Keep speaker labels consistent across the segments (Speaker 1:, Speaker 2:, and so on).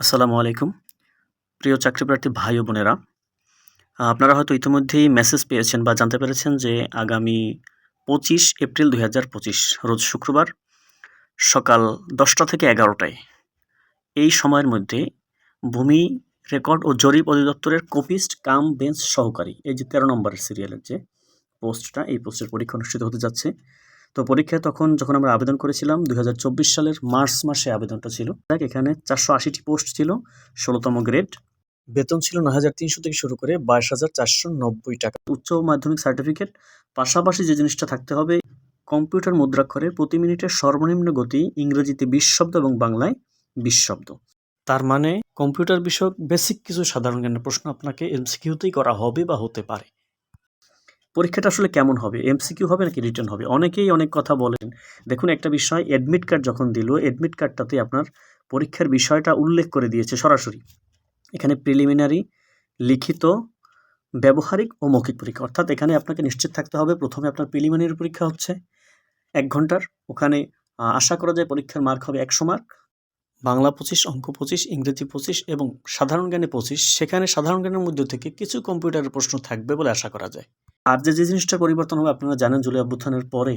Speaker 1: আসসালামু আলাইকুম। প্রিয় চাকরিপ্রার্থী ভাই ও বোনেরা, আপনারা হয়তো ইতিমধ্যেই মেসেজ পেয়েছেন বা জানতে পেরেছেন যে আগামী ২৫ এপ্রিল ২০২৫ রোজ শুক্রবার সকাল ১০টা থেকে ১১টায় এই সময়ের মধ্যে ভূমি রেকর্ড ও জরিপ অধিদপ্তরের কপিস্ট কাম বেঞ্চ সহকারী, এই যে ১৩ নম্বরের সিরিয়ালের যে পোস্টটা, এই পোস্টের পরীক্ষা অনুষ্ঠিত হতে যাচ্ছে। তো পরীক্ষায় যখন আমরা আবেদন করেছিলাম ২০২৪ সালের মার্চ মাসে আবেদনটা ছিল। এখানে ৪৮০টি পোস্ট ছিল, ১৬তম গ্রেড। বেতন ছিল ৯,৩০০ থেকে শুরু করে ২২,৪৯০ টাকা। উচ্চ মাধ্যমিক সার্টিফিকেট, পাশাপাশি যে জিনিসটা থাকতে হবে, কম্পিউটার মুদ্রাক্ষরে প্রতি মিনিটের সর্বনিম্ন গতি ইংরেজিতে ২০ শব্দ এবং বাংলায় ২০ শব্দ। তার মানে কম্পিউটার বিষয়ক বেসিক কিছু সাধারণ জ্ঞানের প্রশ্ন আপনাকে এমসিকিউতেই করা হবে বা হতে পারে। পরীক্ষাটা আসলে কেমন হবে? এমসিকিউ হবে নাকি রিটেন হবে? অনেকেই অনেক কথা বলেন। দেখুন, একটা বিষয়, অ্যাডমিট কার্ড যখন দিল, অ্যাডমিট কার্ডটাতে আপনার পরীক্ষার বিষয়টা উল্লেখ করে দিয়েছে সরাসরি। এখানে প্রিলিমিনারি, লিখিত, ব্যবহারিক ও মৌখিক পরীক্ষা। অর্থাৎ এখানে আপনাকে নিশ্চিত থাকতে হবে প্রথমে আপনার প্রিলিমিনারি পরীক্ষা হচ্ছে ১ ঘন্টার। ওখানে আশা করা যায় পরীক্ষার মার্ক হবে ১০০ মার্ক। বাংলা ২৫, অঙ্ক ২৫, ইংরেজি ২৫ এবং সাধারণ জ্ঞানে ২৫। সেখানে সাধারণ জ্ঞানের মধ্যে থেকে কিছু কম্পিউটারের প্রশ্ন থাকবে বলে আশা করা যায়। আর যে জিনিসটা পরিবর্তন হবে, আপনারা জানেন জুলাই অভ্যুত্থানের পরে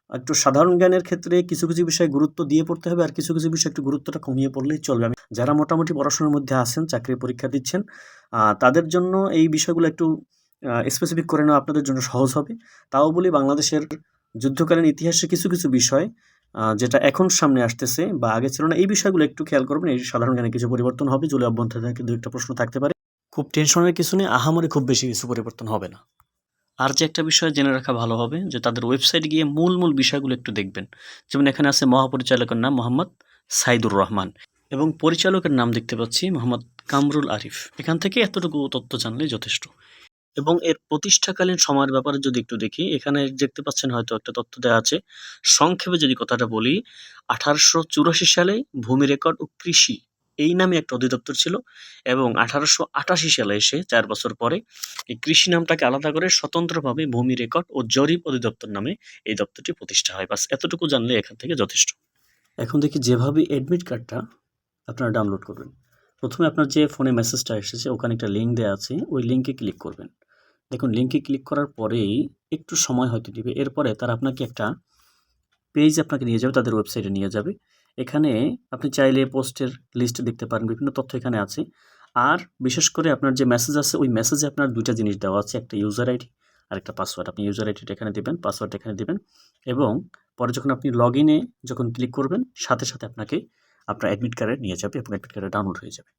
Speaker 1: একটু সাধারণ জ্ঞানের ক্ষেত্রে কিছু বিষয়ে গুরুত্ব দিয়ে পড়তে হবে, আর কিছু বিষয়ে একটু গুরুত্বটা কমিয়ে পড়লেই চলবে। যারা মোটামুটি পড়াশোনার মধ্যে আছেন, চাকরির পরীক্ষা দিচ্ছেন, তাদের জন্য এই বিষয়গুলো একটু স্পেসিফিক করে নেওয়া আপনাদের জন্য সহজ হবে। তাও বলি, বাংলাদেশের যুদ্ধকালীন ইতিহাসে কিছু বিষয় যেটা এখন সামনে আসতেছে বা আগে ছিল না, এই বিষয়গুলো একটু খেয়াল করবেন। এই সাধারণ জ্ঞানে কিছু পরিবর্তন হবে, জুলাই অভ্যুত্থান থেকে ২-১টা প্রশ্ন থাকতে পারে। খুব টেনশনের কিছু নেই, আহামরি খুব বেশি কিছু পরিবর্তন হবে না। আর যে একটা বিষয় জেনে রাখা ভালো হবে যে তাদের ওয়েবসাইটে গিয়ে মূল বিষয়গুলো একটু দেখবেন। যেমন এখানে আছে মহাপরিচালকের নাম মোহাম্মদ সাইদুর রহমান এবং পরিচালকের নাম দেখতে পাচ্ছি মোহাম্মদ কামরুল আরিফ। এখান থেকে এতটুকু তথ্য জানলেই যথেষ্ট। এবং এর প্রতিষ্ঠাকালীন সময়ের ব্যাপারে যদি একটু দেখি, এখানে দেখতে পাচ্ছেন হয়তো একটা তথ্য দেওয়া আছে। সংক্ষেপে যদি কথাটা বলি, ১৮৮৪ সালে ভূমি রেকর্ড ও কৃষি এই নামে একটা অধিদপ্তর ছিল এবং ১৮৮৮ সালে এসে ৪ বছর পরে এই কৃষি নামটাকে আলাদা করে স্বতন্ত্রভাবে ভূমি রেকর্ড ও জরিপ অধিদপ্তর নামে এই দপ্তরটি প্রতিষ্ঠা হয়। বাস এতটুকু জানলে এখান থেকে যথেষ্ট। এখন দেখি যেভাবে অ্যাডমিট কার্ডটা আপনারা ডাউনলোড করবেন। প্রথমে আপনার যে ফোনে মেসেজটা এসেছে ওখানে একটা লিঙ্ক দেওয়া আছে, ওই লিঙ্কে ক্লিক করবেন। দেখুন, লিঙ্কে ক্লিক করার পরেই একটু সময় হয়তো দিবে। এরপরে তারা আপনাকে একটা পেজ নিয়ে যাবে, তাদের ওয়েবসাইটে নিয়ে যাবে। এখানে আপনি চাইলে পোস্টের লিস্ট দেখতে পারেন, বিভিন্ন তথ্য এখানে আছে। আর বিশেষ করে আপনার যে মেসেজ আছে, ওই মেসেজে আপনার ২ টা জিনিস দেওয়া আছে, একটা ইউজার আইডি আর একটা পাসওয়ার্ড। আপনি ইউজার আইডিটা এখানে দিবেন, পাসওয়ার্ডটা এখানে দিবেন এবং পরে যখন আপনি লগইনে ক্লিক করবেন, সাথে আপনাকে আপনার অ্যাডমিট কার্ডে নিয়ে যাবে এবং অ্যাডমিট কার্ডটা ডাউনলোড হয়ে যাবে।